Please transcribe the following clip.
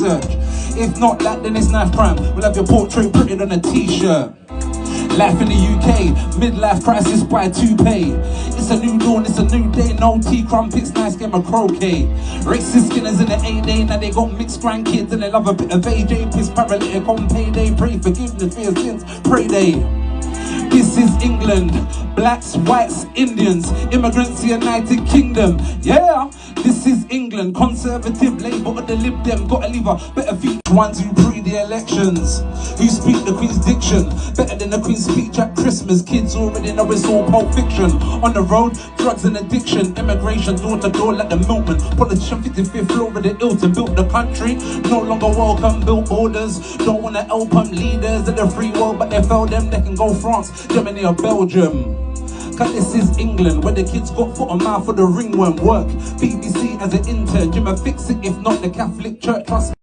search. If not that, then it's knife crime. We'll have your portrait printed on a t-shirt. Life in the UK, midlife crisis by toupee. It's a new dawn, it's a new day. No tea crumpets, nice game of croquet. Racist skinners in the A-Day, now they got mixed grandkids and they love a bit of AJ. Piss paralytic on payday, pray forgiveness for your sins, pray day. This is England, blacks, whites, Indians, immigrants, United Kingdom. Yeah, this is England, conservative, Labour or the Lib Dem. Gotta leave a better feature. Ones who pre the elections, who speak the Queen's diction better than the Queen's speech at Christmas. Kids already know it's all Pulp Fiction. On the road, drugs and addiction, immigration door to door like the milkman. Politician 55th floor of the Hilton, built the country, no longer welcome, built borders. Don't wanna help them leaders of the free world, but they fail them, they can go France, Germany or Belgium. Cause this is England, where the kids got foot and mouth for the ring won't work. BBC as an intern, Jimmy fix it, if not the Catholic Church. Trust